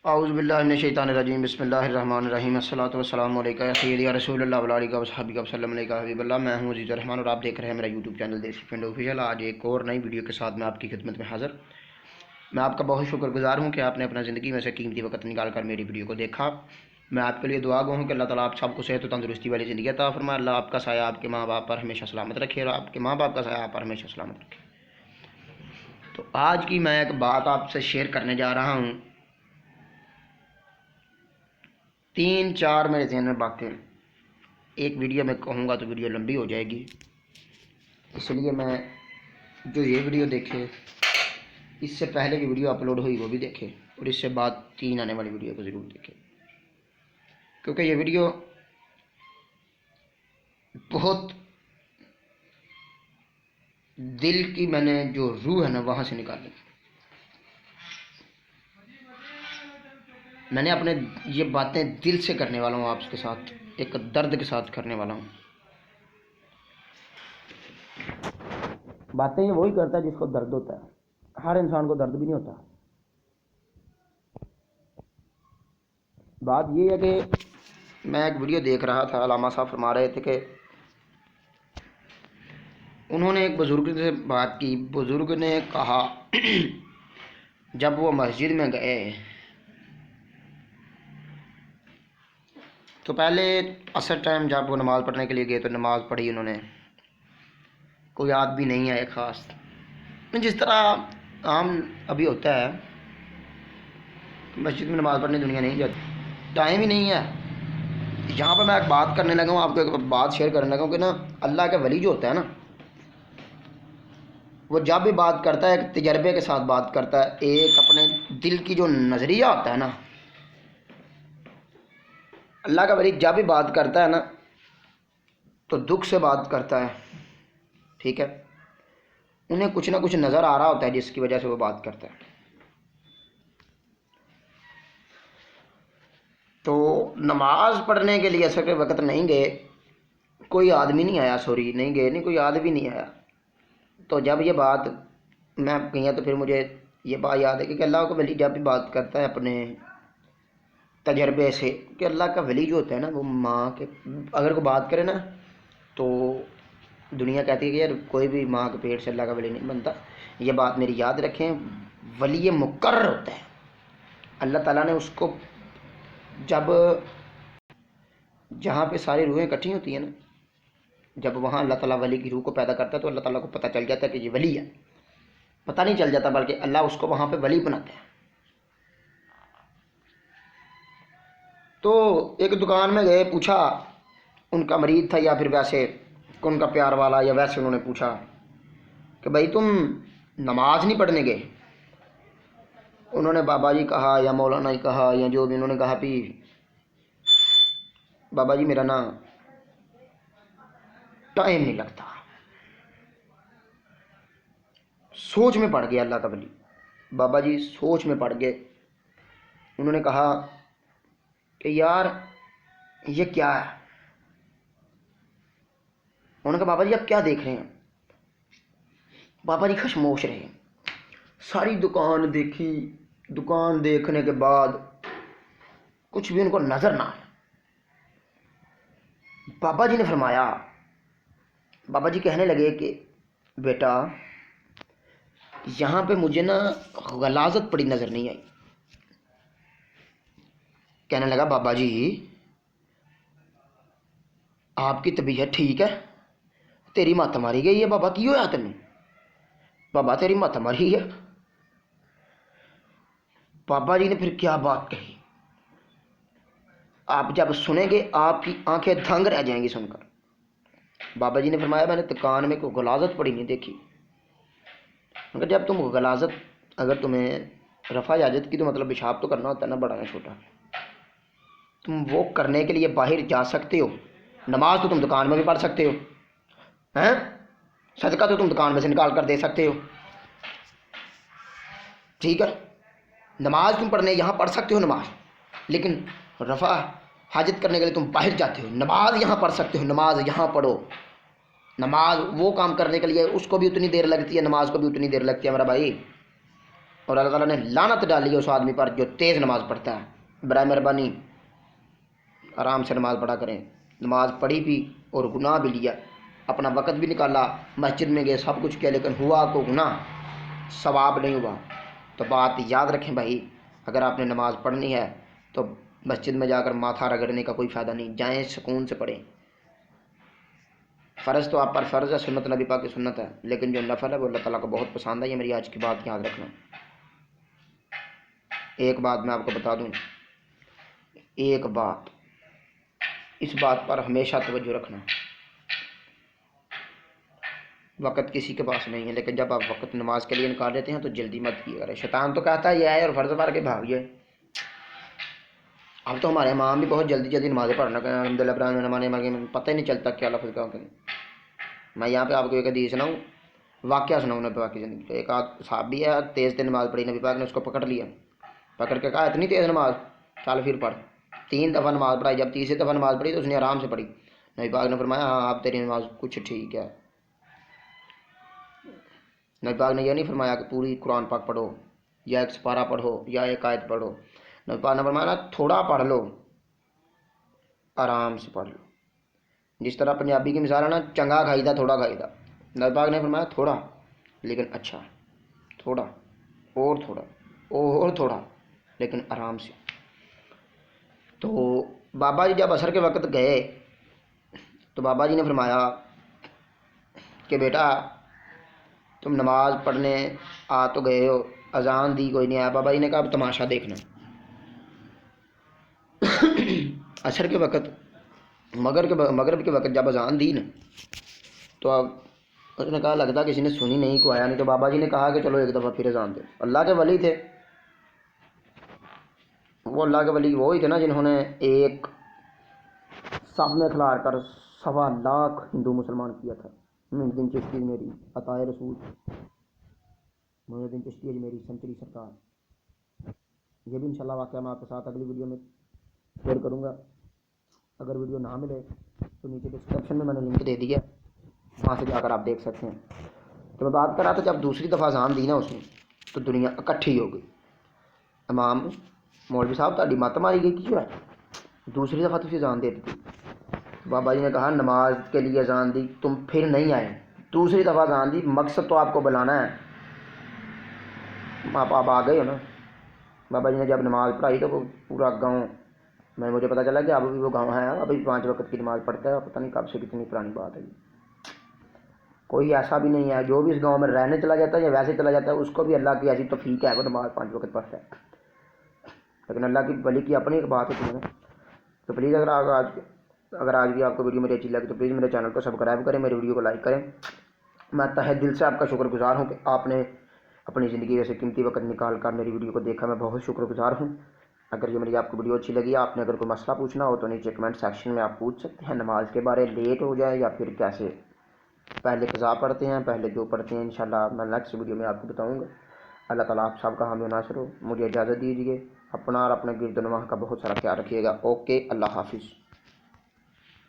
اعوذ باللہ من الشیطان الرجیم بسم اللہ الرحمن الرحیم الصلاۃ والسلام علیکم یا سیدی یا رسول اللہ وعلی آلہ وصحبہ وسلم علیکہ حبیب اللہ۔ میں ہوں عزیز الرحمن اور آپ دیکھ رہے ہیں میرا یوٹیوب چینل دیسی فرینڈ آفیشیل۔ آج ایک اور نئی ویڈیو کے ساتھ میں آپ کی خدمت میں حاضر۔ میں آپ کا بہت شکر گزار ہوں کہ آپ نے اپنا زندگی میں سے قیمتی وقت نکال کر میری ویڈیو کو دیکھا۔ میں آپ کے لیے دعا گو ہوں کہ اللہ تعالیٰ آپ سب کو صحت و تندرستی والی زندگی عطا فرمائے۔ اللہ آپ کا سایہ آپ کے ماں باپ پر ہمیشہ سلامت رکھے اور آپ کے ماں باپ کا سایہ آپ پر ہمیشہ سلامت رکھے۔ تو آج کی میں ایک بات آپ سے شیئر کرنے جا رہا ہوں، 3-4 میرے ذہن میں باتیں ایک ویڈیو میں کہوں گا تو ویڈیو لمبی ہو جائے گی، اس لیے میں جو یہ ویڈیو دیکھے اس سے پہلے کی ویڈیو اپلوڈ ہوئی وہ بھی دیکھے اور اس سے بعد 3 آنے والی ویڈیو کو ضرور دیکھے، کیونکہ یہ ویڈیو بہت دل کی میں نے جو روح ہے نا وہاں سے نکالی۔ میں نے اپنے یہ باتیں دل سے کرنے والا ہوں، آپ کے ساتھ ایک درد کے ساتھ کرنے والا ہوں۔ باتیں یہ وہی کرتا ہے جس کو درد ہوتا ہے، ہر انسان کو درد بھی نہیں ہوتا۔ بات یہ ہے کہ میں ایک ویڈیو دیکھ رہا تھا، علامہ صاحب فرما رہے تھے کہ انہوں نے ایک بزرگ سے بات کی۔ بزرگ نے کہا جب وہ مسجد میں گئے تو پہلے عصر ٹائم جب وہ نماز پڑھنے کے لیے گئے تو نماز پڑھی انہوں نے، کوئی آدمی نہیں آئے خاص، جس طرح عام ابھی ہوتا ہے مسجد میں نماز پڑھنے دنیا نہیں جاتی، ٹائم ہی نہیں ہے۔ یہاں پر میں ایک بات کرنے لگا ہوں، آپ کو ایک بات شیئر کرنے لگا ہوں کہ نا اللہ کا ولی جو ہوتا ہے نا، وہ جب بھی بات کرتا ہے ایک تجربے کے ساتھ بات کرتا ہے، ایک اپنے دل کی جو نظریہ ہوتا ہے نا، اللہ کا ولی جب بھی بات کرتا ہے نا تو دکھ سے بات کرتا ہے، ٹھیک ہے، انہیں کچھ نہ کچھ نظر آ رہا ہوتا ہے جس کی وجہ سے وہ بات کرتا ہے۔ تو نماز پڑھنے کے لیے اثر کے وقت نہیں گئے، کوئی آدمی نہیں آیا، کوئی آدمی نہیں آیا۔ تو جب یہ بات میں کہی تو پھر مجھے یہ بات یاد ہے کہ اللہ کا ولی جب بھی بات کرتا ہے اپنے تجربے سے، کہ اللہ کا ولی جو ہوتا ہے نا وہ ماں کے اگر کوئی بات کرے نا تو دنیا کہتی ہے کہ یار کوئی بھی ماں کے پیٹ سے اللہ کا ولی نہیں بنتا۔ یہ بات میری یاد رکھیں، ولی مقرر ہوتا ہے اللہ تعالیٰ نے اس کو، جب جہاں پہ ساری روحیں اکٹھی ہوتی ہیں نا، جب وہاں اللہ تعالیٰ ولی کی روح کو پیدا کرتا ہے تو اللہ تعالیٰ کو پتہ چل جاتا ہے کہ یہ ولی ہے، پتہ نہیں چل جاتا بلکہ اللہ اس کو وہاں پہ ولی بناتا ہے۔ تو ایک دکان میں گئے، پوچھا، ان کا مرید تھا یا پھر ویسے ان کا پیار والا، یا ویسے انہوں نے پوچھا کہ بھائی تم نماز نہیں پڑھنے گئے؟ انہوں نے بابا جی کہا یا مولانا ہی کہا یا جو بھی انہوں نے کہا، بھی بابا جی میرا نا ٹائم نہیں لگتا۔ سوچ میں پڑ گیا اللہ کا ولی، بابا جی سوچ میں پڑ گئے۔ انہوں نے کہا کہ یار یہ کیا ہے؟ انہوں نے کہا بابا جی آپ کیا دیکھ رہے ہیں؟ بابا جی خشموش رہے، ساری دکان دیکھی، دکان دیکھنے کے بعد کچھ بھی ان کو نظر نہ آیا۔ بابا جی نے فرمایا، بابا جی کہنے لگے کہ بیٹا یہاں پہ مجھے نا غلاظت پڑی نظر نہیں آئی۔ کہنے لگا بابا جی آپ کی طبیعت ٹھیک ہے؟ تیری مت ماری گئی ہے بابا، کی ہوا تمہیں؟ بابا تیری مت ماری ہے۔ بابا جی نے پھر کیا بات کہی، آپ جب سنیں گے آپ کی آنکھیں دھنگ رہ جائیں گی سن کر۔ بابا جی نے فرمایا میں نے دکان میں کوئی غلاظت پڑی نہیں دیکھی، مگر جب تم غلاظت، اگر تمہیں رفع حاجت کی تو مطلب پیشاب تو کرنا ہوتا ہے نا، بڑا یا چھوٹا، تم وہ کرنے کے لیے باہر جا سکتے ہو، نماز تو تم دکان میں بھی پڑھ سکتے ہو، ہیں صدقہ تو تم دکان میں سے نکال کر دے سکتے ہو، ٹھیک ہے، نماز تم پڑھنے یہاں پڑھ سکتے ہو نماز، لیکن رفع حاجت کرنے کے لیے تم باہر جاتے ہو۔ نماز یہاں پڑھ سکتے ہو، نماز یہاں پڑھو، نماز وہ کام کرنے کے لیے اس کو بھی اتنی دیر لگتی ہے، نماز کو بھی اتنی دیر لگتی ہے میرا بھائی۔ اور اللہ تعالیٰ نے لعنت ڈالی ہے اس آدمی پر جو تیز نماز پڑھتا ہے۔ برائے مہربانی آرام سے نماز پڑھا کریں۔ نماز پڑھی بھی اور گناہ بھی لیا، اپنا وقت بھی نکالا، مسجد میں گئے، سب کچھ کیا، لیکن ہوا کو گناہ، ثواب نہیں ہوا۔ تو بات یاد رکھیں بھائی، اگر آپ نے نماز پڑھنی ہے تو مسجد میں جا کر ماتھا رگڑنے کا کوئی فائدہ نہیں، جائیں سکون سے پڑھیں۔ فرض تو آپ پر فرض ہے، سنت نبی پاک کی سنت ہے، لیکن جو نفل ہے وہ اللہ تعالیٰ کو بہت پسند ہے۔ یہ میری آج کی بات یاد رکھنا۔ ایک بات میں آپ کو بتا دوں، ایک بات، اس بات پر ہمیشہ توجہ رکھنا، وقت کسی کے پاس نہیں ہے، لیکن جب آپ وقت نماز کے لیے نکال لیتے ہیں تو جلدی مت کیے کریں۔ شیطان تو کہتا ہے یہ آئے اور فرض پڑھ کے بھاگیے۔ اب تو ہمارے امام بھی بہت جلدی جلدی نمازیں پڑھنا کہ الحمد للہ برہم نمانے مل پتہ ہی نہیں چلتا کیا لفظ کا۔ میں یہاں پہ آپ کو ایک حدیث سناؤں، واقعہ سناؤں نبی پاک کی زندگی کا۔ ایک صحابی ہے، تیز تیز نماز پڑھی، نبی پاک نے اس کو پکڑ لیا، پکڑ کے کہا اتنی تیز نماز، چل پھر پڑھ۔ 3 دفعہ نماز پڑھائی، جب تیسری دفعہ نماز پڑھی تو اس نے آرام سے پڑھی۔ نبی پاک نے فرمایا ہاں اب تیری نماز کچھ ٹھیک ہے۔ نبی پاک نے یہ نہیں فرمایا کہ پوری قرآن پاک پڑھو یا ایک سپارہ پڑھو یا ایک آیت پڑھو۔ نبی پاک نے فرمایا تھوڑا پڑھ لو، آرام سے پڑھ لو۔ جس طرح پنجابی کی مثال ہے نا، چنگا کھائی دا تھوڑا کھائی دا، نبی پاک نے فرمایا تھوڑا لیکن اچھا، تھوڑا اور تھوڑا اور تھوڑا لیکن آرام سے۔ تو بابا جی جب عصر کے وقت گئے تو بابا جی نے فرمایا کہ بیٹا تم نماز پڑھنے آ تو گئے ہو، اذان دی کوئی نہیں آیا۔ بابا جی نے کہا اب تماشا دیکھنا۔ عصر کے وقت، مغرب کے وقت جب اذان دی نا تو اب اس نے کہا لگتا کسی نے سنی نہیں، کو آیا نہیں۔ تو بابا جی نے کہا کہ چلو ایک دفعہ پھر اذان دے۔ اللہ کے ولی تھے وہ، اللہ کے ولی وہی تھے نا جنہوں نے ایک صف میں کھلار کر 1.25 لاکھ ہندو مسلمان کیا تھا۔ محی الدین چشتی میری عطائے رسول، محی الدین چشتی میری سنچری سرکار۔ یہ بھی انشاءاللہ واقعہ میں آپ کے ساتھ اگلی ویڈیو میں شیئر کروں گا۔ اگر ویڈیو نہ ملے تو نیچے ڈسکرپشن میں نے لنک دے دیا، وہاں سے جا کر آپ دیکھ سکتے ہیں۔ تو میں بات کر رہا تھا جب دوسری دفعہ اذان دی نا اس نے تو دنیا اکٹھی ہو گئی۔ امام مولوی صاحب تاری مت ماری گئی کیوں ہے، دوسری دفعہ تھی اذان دے دی۔ بابا جی نے کہا نماز کے لیے اذان دی، تم پھر نہیں آئے، دوسری دفعہ اذان دی، مقصد تو آپ کو بلانا ہے، آپ آ گئے ہو نا۔ بابا جی نے جب نماز پڑھائی تو وہ پورا گاؤں میں، مجھے پتا چلا کہ اب بھی وہ گاؤں ہے، ابھی 5 وقت کی نماز پڑھتا ہے، پتہ نہیں کب سے کتنی پرانی بات ہے۔ کوئی ایسا بھی نہیں ہے جو بھی اس گاؤں میں رہنے چلا جاتا ہے یا ویسے چلا جاتا ہے، اس کو بھی اللہ کی ایسی توفیق ہے وہ نماز 5 وقت پڑھتا ہے، لیکن اللہ کی ولی کی اپنی ایک بات ہوتی ہے نا۔ تو پلیز اگر آج بھی آپ کو ویڈیو میری اچھی لگی تو پلیز میرے چینل کو سبسکرائب کریں، میری ویڈیو کو لائک کریں۔ میں تہہ دل سے آپ کا شکر گزار ہوں کہ آپ نے اپنی زندگی سے قیمتی وقت نکال کر میری ویڈیو کو دیکھا، میں بہت شکر گزار ہوں۔ اگر یہ میری آپ کو ویڈیو اچھی لگی، آپ نے اگر کوئی مسئلہ پوچھنا ہو تو نیچے کمنٹ سیکشن میں آپ پوچھ سکتے ہیں، نماز کے بارے لیٹ ہو جائے یا پھر کیسے پہلے قضا پڑھتے ہیں، پہلے جو پڑھتے ہیں، انشاءاللہ میں نیکسٹ ویڈیو میں آپ کو بتاؤں گا۔ اللہ تعالیٰ آپ سب کا حامی و ناصر ہو۔ مجھے اجازت دیجیے، اپنا اور اپنے گرد و نواح کا بہت سارا خیال رکھیے گا۔ اوکے، اللہ حافظ۔